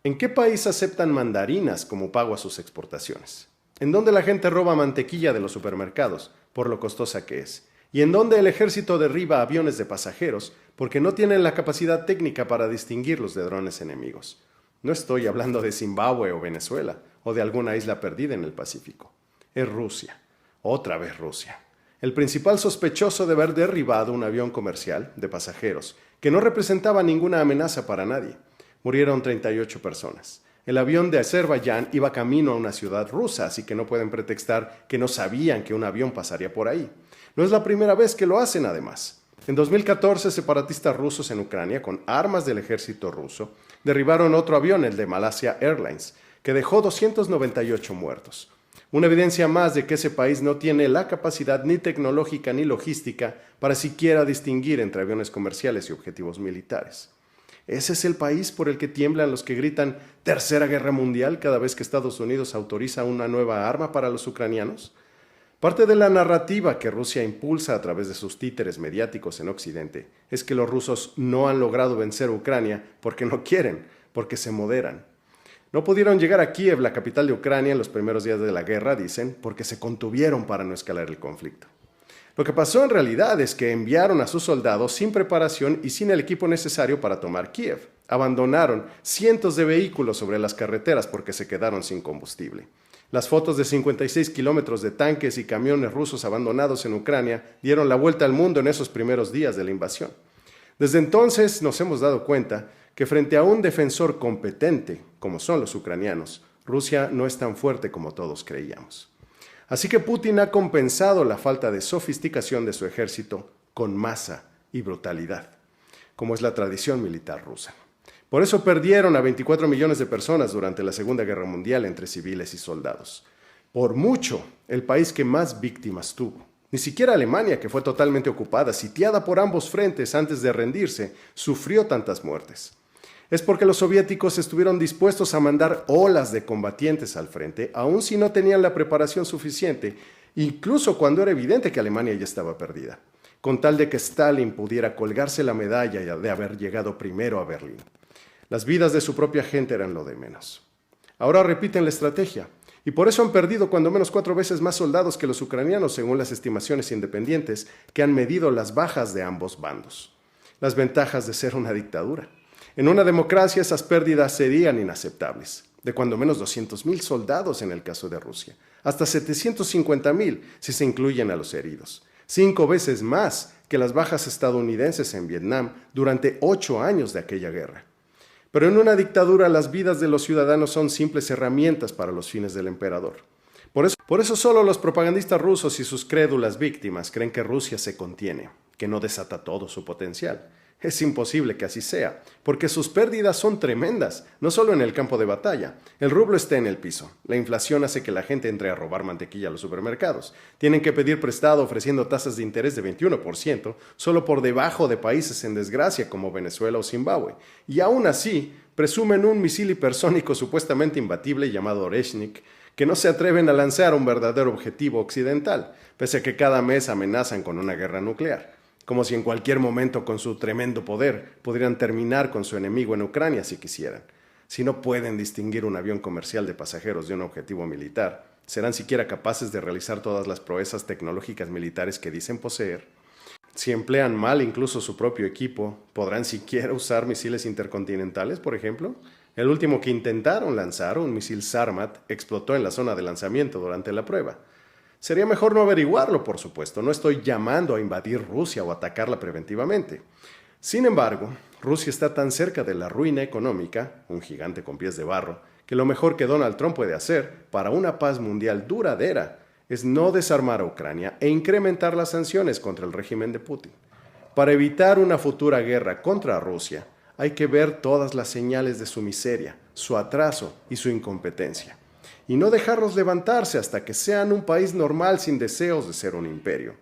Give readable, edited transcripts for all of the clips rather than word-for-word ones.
¿En qué país aceptan mandarinas como pago a sus exportaciones? ¿En dónde la gente roba mantequilla de los supermercados por lo costosa que es? ¿Y en dónde el ejército derriba aviones de pasajeros porque no tienen la capacidad técnica para distinguirlos de drones enemigos? No estoy hablando de Zimbabue o Venezuela o de alguna isla perdida en el Pacífico. Es Rusia. Otra vez Rusia. El principal sospechoso de haber derribado un avión comercial de pasajeros que no representaba ninguna amenaza para nadie. Murieron 38 personas. El avión de Azerbaiyán iba camino a una ciudad rusa, así que no pueden pretextar que no sabían que un avión pasaría por ahí. No es la primera vez que lo hacen, además. En 2014, separatistas rusos en Ucrania, con armas del ejército ruso, derribaron otro avión, el de Malaysia Airlines, que dejó 298 muertos. Una evidencia más de que ese país no tiene la capacidad ni tecnológica ni logística para siquiera distinguir entre aviones comerciales y objetivos militares. ¿Ese es el país por el que tiemblan los que gritan Tercera Guerra Mundial cada vez que Estados Unidos autoriza una nueva arma para los ucranianos? Parte de la narrativa que Rusia impulsa a través de sus títeres mediáticos en Occidente es que los rusos no han logrado vencer a Ucrania porque no quieren, porque se moderan. No pudieron llegar a Kiev, la capital de Ucrania, en los primeros días de la guerra, dicen, porque se contuvieron para no escalar el conflicto. Lo que pasó en realidad es que enviaron a sus soldados sin preparación y sin el equipo necesario para tomar Kiev. Abandonaron cientos de vehículos sobre las carreteras porque se quedaron sin combustible. Las fotos de 56 kilómetros de tanques y camiones rusos abandonados en Ucrania dieron la vuelta al mundo en esos primeros días de la invasión. Desde entonces nos hemos dado cuenta que frente a un defensor competente, como son los ucranianos, Rusia no es tan fuerte como todos creíamos. Así que Putin ha compensado la falta de sofisticación de su ejército con masa y brutalidad, como es la tradición militar rusa. Por eso perdieron a 24 millones de personas durante la Segunda Guerra Mundial entre civiles y soldados. Por mucho, el país que más víctimas tuvo. Ni siquiera Alemania, que fue totalmente ocupada, sitiada por ambos frentes antes de rendirse, sufrió tantas muertes. Es porque los soviéticos estuvieron dispuestos a mandar olas de combatientes al frente, aun si no tenían la preparación suficiente, incluso cuando era evidente que Alemania ya estaba perdida, con tal de que Stalin pudiera colgarse la medalla de haber llegado primero a Berlín. Las vidas de su propia gente eran lo de menos. Ahora repiten la estrategia, y por eso han perdido cuando menos 4 veces más soldados que los ucranianos, según las estimaciones independientes que han medido las bajas de ambos bandos. Las ventajas de ser una dictadura. En una democracia esas pérdidas serían inaceptables, de cuando menos 200.000 soldados en el caso de Rusia, hasta 750.000 si se incluyen a los heridos, 5 veces más que las bajas estadounidenses en Vietnam durante 8 años de aquella guerra. Pero en una dictadura las vidas de los ciudadanos son simples herramientas para los fines del emperador. Por eso solo los propagandistas rusos y sus crédulas víctimas creen que Rusia se contiene, que no desata todo su potencial. Es imposible que así sea, porque sus pérdidas son tremendas, no solo en el campo de batalla. El rublo está en el piso. La inflación hace que la gente entre a robar mantequilla a los supermercados. Tienen que pedir prestado ofreciendo tasas de interés de 21%, solo por debajo de países en desgracia como Venezuela o Zimbabue. Y aún así, presumen un misil hipersónico supuestamente imbatible llamado Oreshnik, que no se atreven a lanzar un verdadero objetivo occidental, pese a que cada mes amenazan con una guerra nuclear. Como si en cualquier momento con su tremendo poder pudieran terminar con su enemigo en Ucrania si quisieran. Si no pueden distinguir un avión comercial de pasajeros de un objetivo militar, ¿serán siquiera capaces de realizar todas las proezas tecnológicas militares que dicen poseer? Si emplean mal incluso su propio equipo, ¿podrán siquiera usar misiles intercontinentales, por ejemplo? El último que intentaron lanzar, un misil Sarmat, explotó en la zona de lanzamiento durante la prueba. Sería mejor no averiguarlo, por supuesto. No estoy llamando a invadir Rusia o atacarla preventivamente. Sin embargo, Rusia está tan cerca de la ruina económica, un gigante con pies de barro, que lo mejor que Donald Trump puede hacer para una paz mundial duradera es no desarmar a Ucrania e incrementar las sanciones contra el régimen de Putin. Para evitar una futura guerra contra Rusia, hay que ver todas las señales de su miseria, su atraso y su incompetencia. Y no dejarlos levantarse hasta que sean un país normal sin deseos de ser un imperio.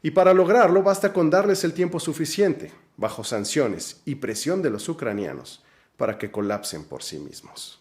Y para lograrlo basta con darles el tiempo suficiente, bajo sanciones y presión de los ucranianos, para que colapsen por sí mismos.